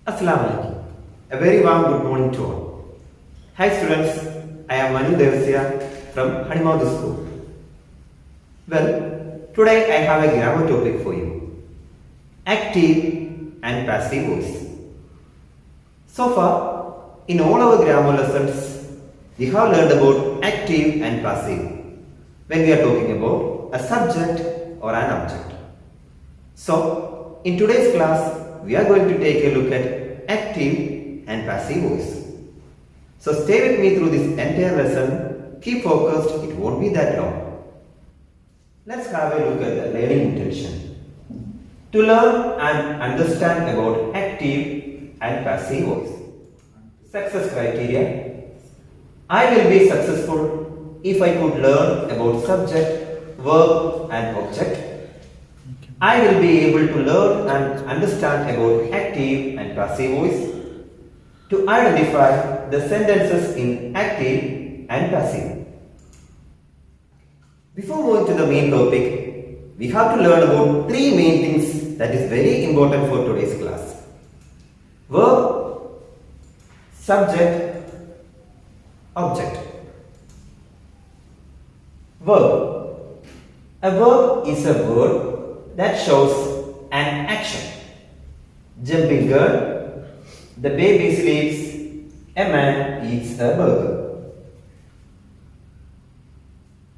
Assalamu alaikum. A very warm good morning to all. Hi students, I am Manu Devasia from Hanimaadhoo School. Well, today I have a grammar topic for you. Active and passive voice. So far, in all our grammar lessons, we have learned about active and passive when we are talking about a subject or an object. So, in today's class, we are going to take a look at active and passive voice. So stay with me through this entire lesson. Keep focused, it won't be that long. Let's have a look at the learning intention. To learn and understand about active and passive voice. Success criteria. I will be successful if I could learn about subject, verb and object. I will be able to learn and understand about active and passive voice. To identify the sentences in active and passive. Before moving to the main topic, we have to learn about three main things that is very important for today's class. Verb, subject, object. Verb. A verb is a word that shows an action. Jumping girl, the baby sleeps, a man eats a burger.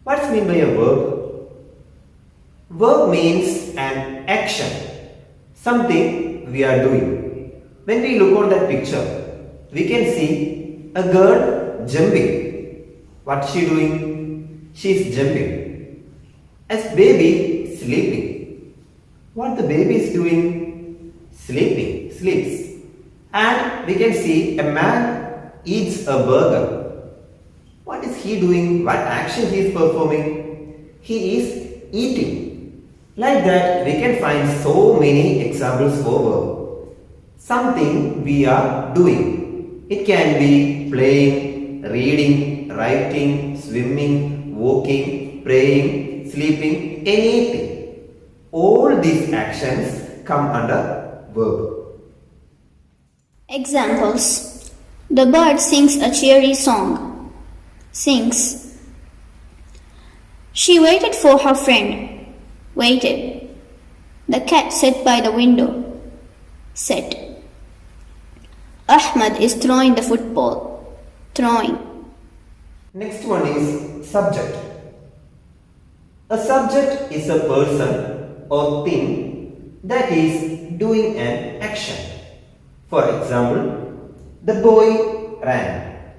What's meant by a verb? Verb means an action, something we are doing. When we look on that picture, we can see a girl jumping. What's she doing? She is jumping. As baby sleeping. What the baby is doing? Sleeping, sleeps. And we can see a man eats a burger. What is he doing? What action he is performing? He is eating. Like that, we can find so many examples for verb. Something we are doing. It can be playing, reading, writing, swimming, walking, praying, sleeping, anything. All these actions come under verb. Examples. The bird sings a cheery song. Sings. She waited for her friend. Waited. The cat sat by the window. Sat. Ahmad is throwing the football. Throwing. Next one is subject. A subject is a person or thing that is doing an action. For example, the boy ran.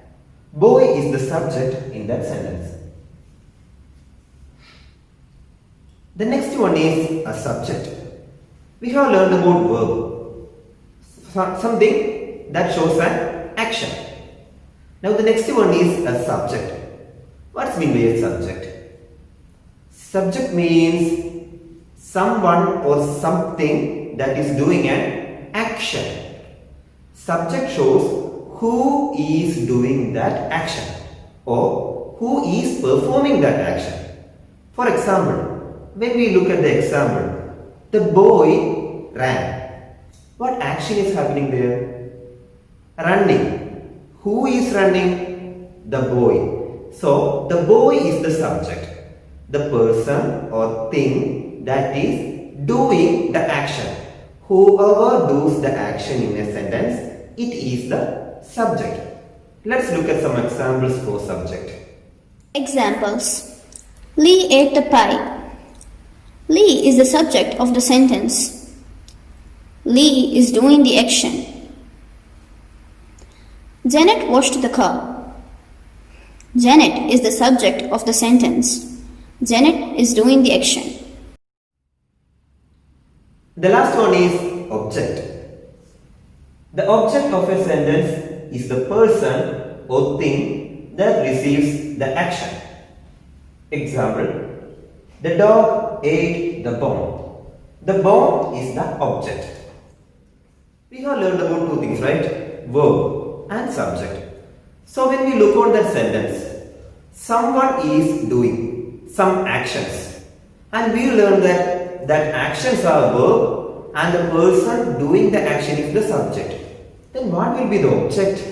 Boy is the subject in that sentence. The next one is a subject. We have learned about verb, something that shows an action. Now the next one is a subject. What's meant by a subject? Subject means someone or something that is doing an action. Subject shows who is doing that action or who is performing that action. For example, when we look at the example, the boy ran. What action is happening there? Running. Who is running? The boy. So, the boy is the subject. The person or thing that is doing the action. Whoever does the action in a sentence, it is the subject. Let's look at some examples for subject. Examples. Lee ate the pie. Lee is the subject of the sentence. Lee is doing the action. Janet washed the car. Janet is the subject of the sentence. Janet is doing the action. The last one is object. The object of a sentence is the person or thing that receives the action. Example, the dog ate the bone. The bone is the object. We have learned about two things, right? Verb and subject. So when we look on that sentence, someone is doing some actions. And we learn that actions are verb and the person doing the action is the subject. Then what will be the object?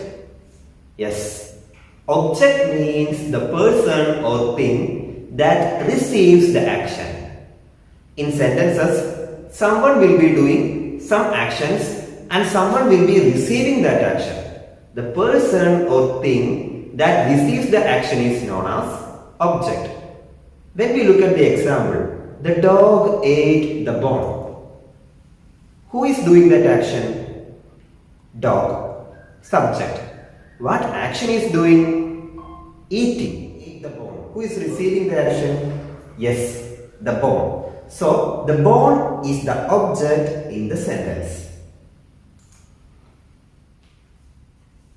Yes, object means the person or thing that receives the action. In sentences, someone will be doing some actions and someone will be receiving that action. The person or thing that receives the action is known as object. When we look at the example, the dog ate the bone. Who is doing that action? Dog. Subject. What action is doing? Eating. Eat the bone. Who is receiving the action? Yes, the bone. So, the bone is the object in the sentence.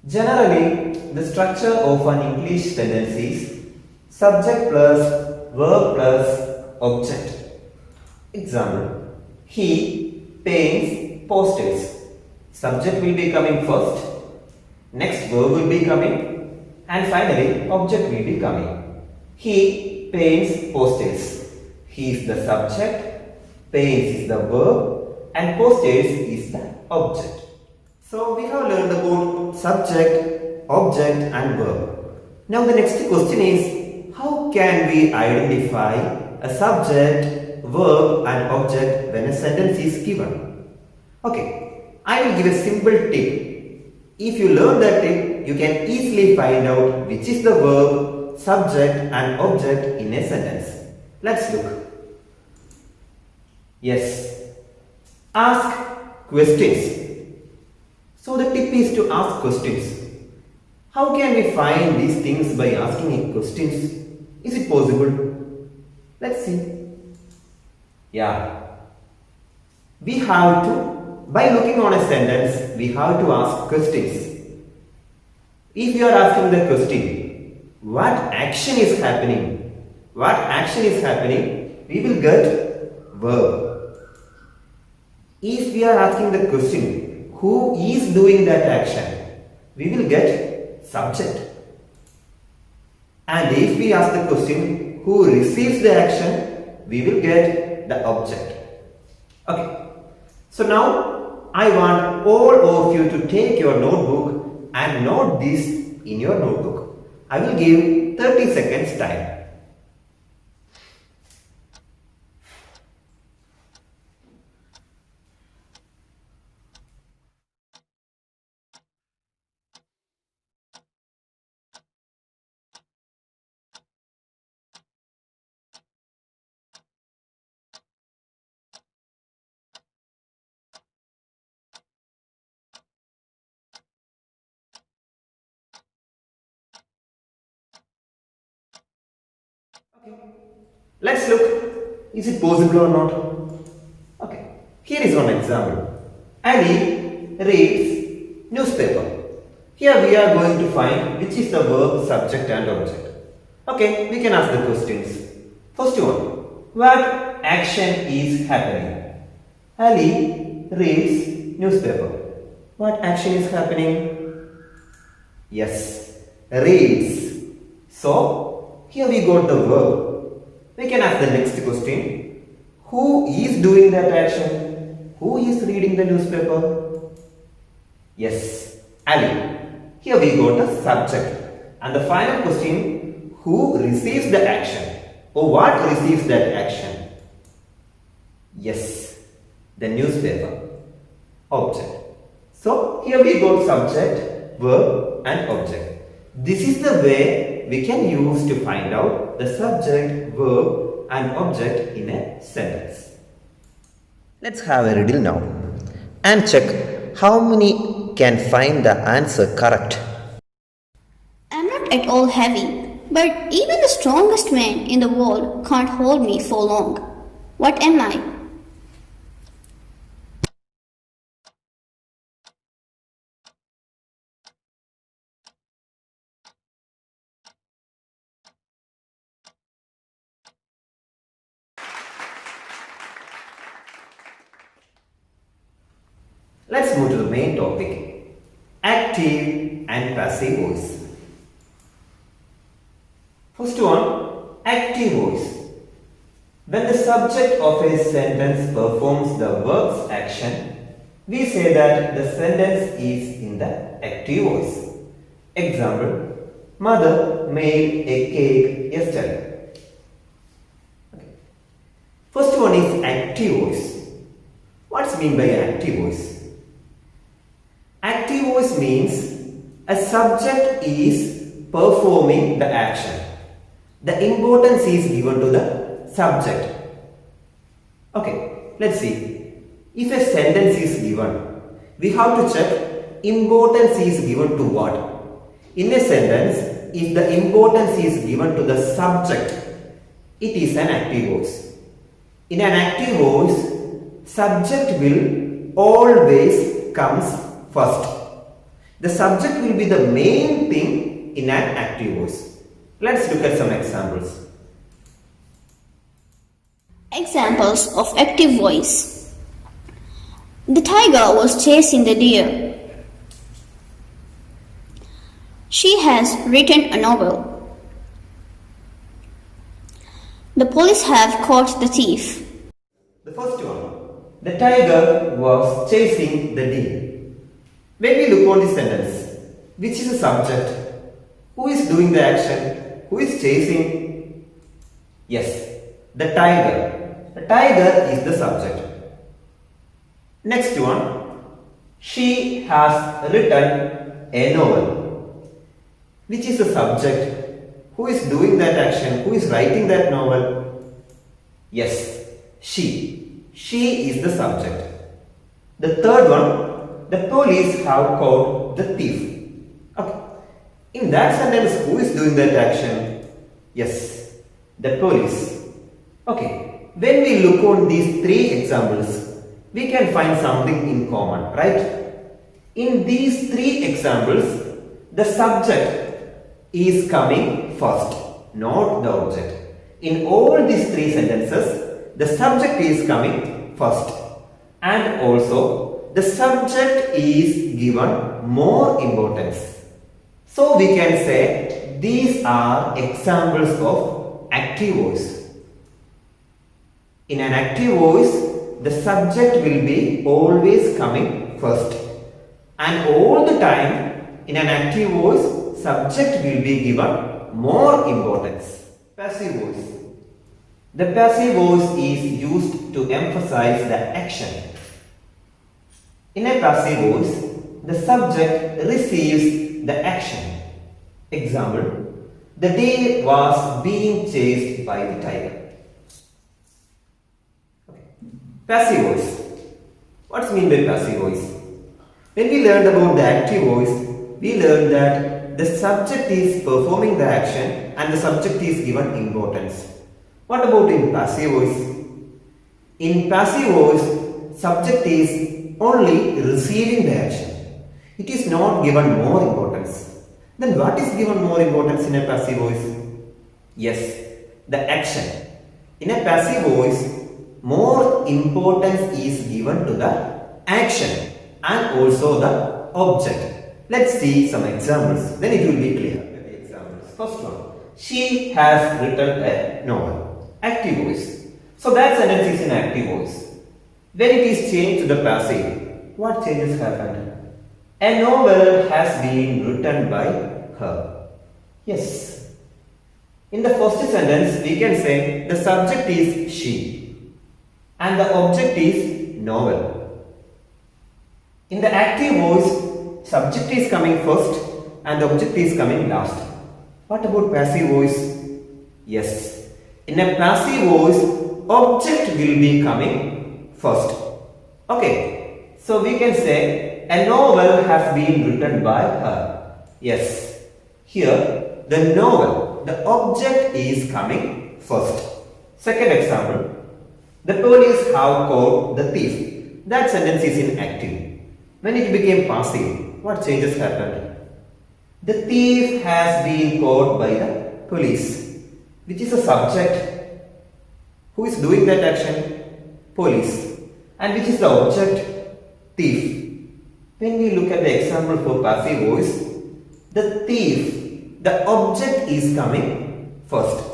Generally, the structure of an English sentence is subject plus verb plus object. Example, he paints posters. Subject will be coming first, next verb will be coming, and finally object will be coming. He paints posters. He is the subject, paints is the verb, and posters is the object. So we have learned about subject, object and verb. Now the next question is, how can we identify a subject, verb and object when a sentence is given? Okay, I will give a simple tip. If you learn that tip, you can easily find out which is the verb, subject and object in a sentence. Let's look. Yes, ask questions. So the tip is to ask questions. How can we find these things by asking questions? Is it possible? Let's see. Yeah. We have to, by looking on a sentence, we have to ask questions. If you are asking the question, what action is happening? What action is happening? We will get verb. If we are asking the question, who is doing that action? We will get subject. And if we ask the question, who receives the action? We will get the object. Okay. So now, I want all of you to take your notebook and note this in your notebook. I will give 30 seconds time. Let's look. Is it possible or not? Okay. Here is one example. Ali reads newspaper. Here we are going to find which is the verb, subject and object. Okay, we can ask the questions. First one. What action is happening? Ali reads newspaper. What action is happening? Yes, reads. So, here we got the verb. We can ask the next question. Who is doing that action? Who is reading the newspaper? Yes, Ali. Here we got the subject. And the final question, who receives the action? Or what receives that action? Yes, the newspaper. Object. So, here we got subject, verb and object. This is the way we can use to find out the subject, verb and object in a sentence. Let's have a riddle now and check how many can find the answer correct. I'm not at all heavy, but even the strongest man in the world can't hold me for long. What am I? Let's move to the main topic, active and passive voice. First one, active voice. When the subject of a sentence performs the verb's action, we say that the sentence is in the active voice. Example, mother made a cake yesterday. Okay. First one is active voice. What's mean by active voice? Active voice means a subject is performing the action. The importance is given to the subject. Okay, let's see. If a sentence is given, we have to check importance is given to what. In a sentence, if the importance is given to the subject, it is an active voice. In an active voice, subject will always comes first. The subject will be the main thing in an active voice. Let's look at some examples. Examples of active voice. The tiger was chasing the deer. She has written a novel. The police have caught the thief. The first one, the tiger was chasing the deer. When we look on the sentence, which is the subject? Who is doing the action? Who is chasing? Yes, the tiger. The tiger is the subject. Next one, she has written a novel. Which is the subject? Who is doing that action? Who is writing that novel? Yes, she. She is the subject. The third one, the police have caught the thief. Okay. In that sentence, who is doing that action? Yes, the police. Okay. When we look on these three examples, we can find something in common, right? In these three examples, the subject is coming first, not the object. In all these three sentences, the subject is coming first. And also, the subject is given more importance. So we can say these are examples of active voice. In an active voice, the subject will be always coming first. And all the time, in an active voice, subject will be given more importance. Passive voice. The passive voice is used to emphasize the action. In a passive voice, the subject receives the action. Example, the deer was being chased by the tiger. Passive voice. What's mean by passive voice? When we learned about the active voice, we learned that the subject is performing the action and the subject is given importance. What about in passive voice? In passive voice, subject is only receiving the action. It is not given more importance. Then what is given more importance in a passive voice? Yes, the action. In a passive voice, more importance is given to the action and also the object. Let's see some examples, then it will be clear. The examples. First one, she has written a novel. Active voice. So that sentence is in active voice. When it is changed to the passive, what changes happened? A novel has been written by her. Yes. In the first sentence, we can say the subject is she and the object is novel. In the active voice, subject is coming first and the object is coming last. What about passive voice? Yes. In a passive voice, object will be coming first. Okay. So we can say a novel has been written by her. Yes. Here, the novel, the object is coming first. Second example. The police have caught the thief. That sentence is in active. When it became passive, what changes happened? The thief has been caught by the police, which is a subject. Who is doing that action? Police. And which is the object? Thief. When we look at the example for passive voice, the thief, the object is coming first.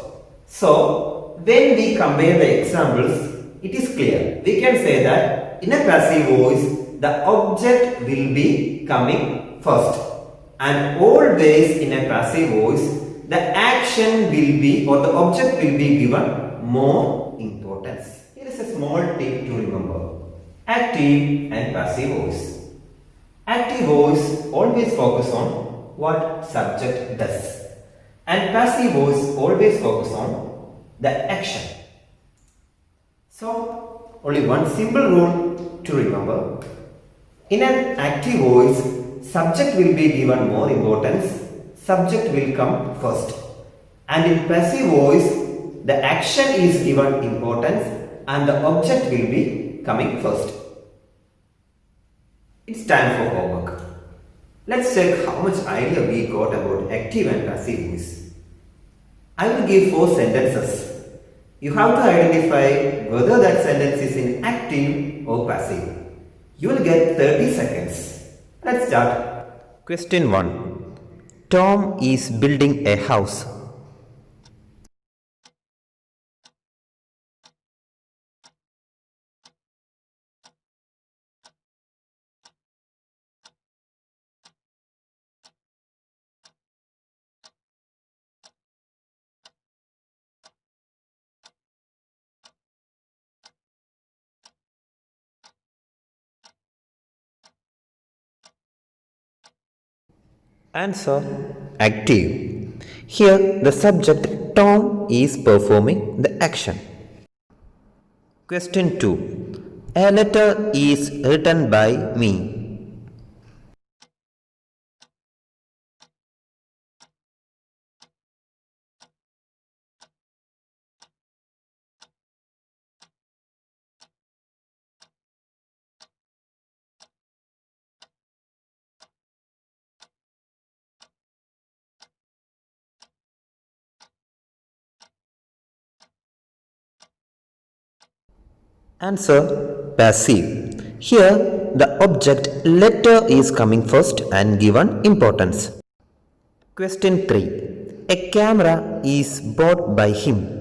So, when we compare the examples, it is clear. We can say that in a passive voice, the object will be coming first. And always in a passive voice, the action will be or the object will be given more importance. Here is a small tip to remember. Active and passive voice. Active voice always focus on what subject does. And passive voice always focus on the action. So, only one simple rule to remember. In an active voice, subject will be given more importance, subject will come first. And in passive voice, the action is given importance and the object will be coming first. It's time for homework. Let's check how much idea we got about active and passive voice. I will give 4 sentences. You have to identify whether that sentence is in active or passive. You will get 30 seconds. Let's start. Question 1. Tom is building a house. Answer active. Here the subject Tom is performing the action. Question 2. A letter is written by me. Answer passive. Here the object letter is coming first and given importance. Question 3. A camera is bought by him.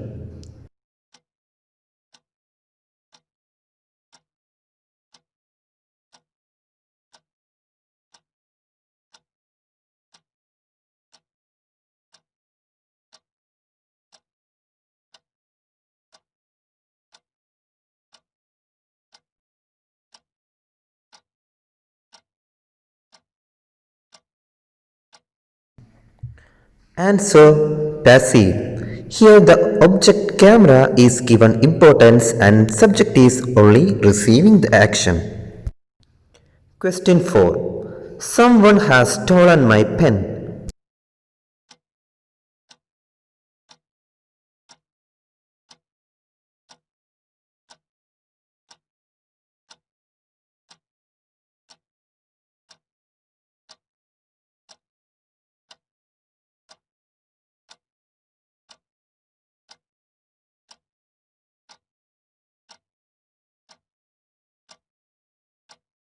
Answer passive. Here the object camera is given importance and subject is only receiving the action. Question 4. Someone has stolen my pen.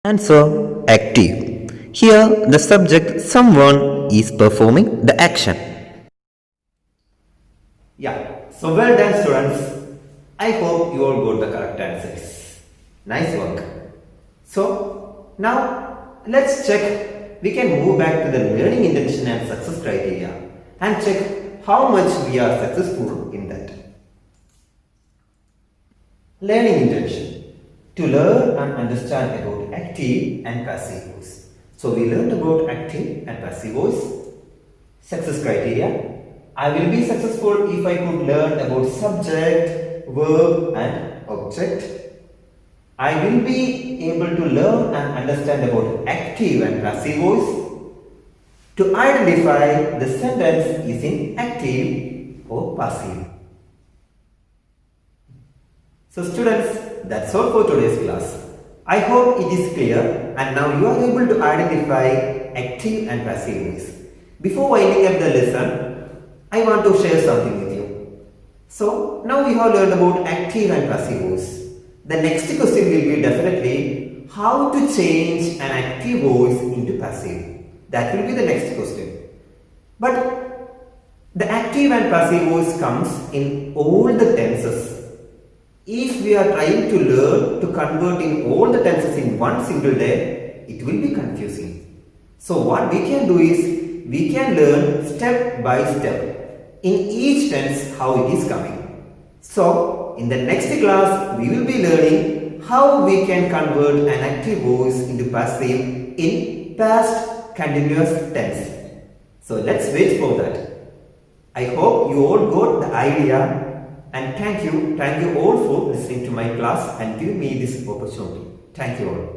Answer active. Here the subject someone is performing the action. Yeah, so well done students. I hope you all got the correct answers. Nice work. So now let's check. We can move back to the learning intention and success criteria and check how much we are successful in that. Learning intention. To learn and understand about active and passive voice. So we learned about active and passive voice. Success criteria. I will be successful if I could learn about subject, verb and object. I will be able to learn and understand about active and passive voice. To identify the sentence is in active or passive. So students, that's all for today's class. I hope it is clear and now you are able to identify active and passive voice. Before winding up the lesson, I want to share something with you. So now we have learned about active and passive voice. The next question will be definitely how to change an active voice into passive. That will be the next question. But the active and passive voice comes in all the tenses. If we are trying to learn to converting all the tenses in one single day, it will be confusing. So what we can do is, we can learn step by step in each tense how it is coming. So in the next class, we will be learning how we can convert an active voice into passive in past continuous tense. So let's wait for that. I hope you all got the idea. And thank you all for listening to my class and giving me this opportunity. Thank you all.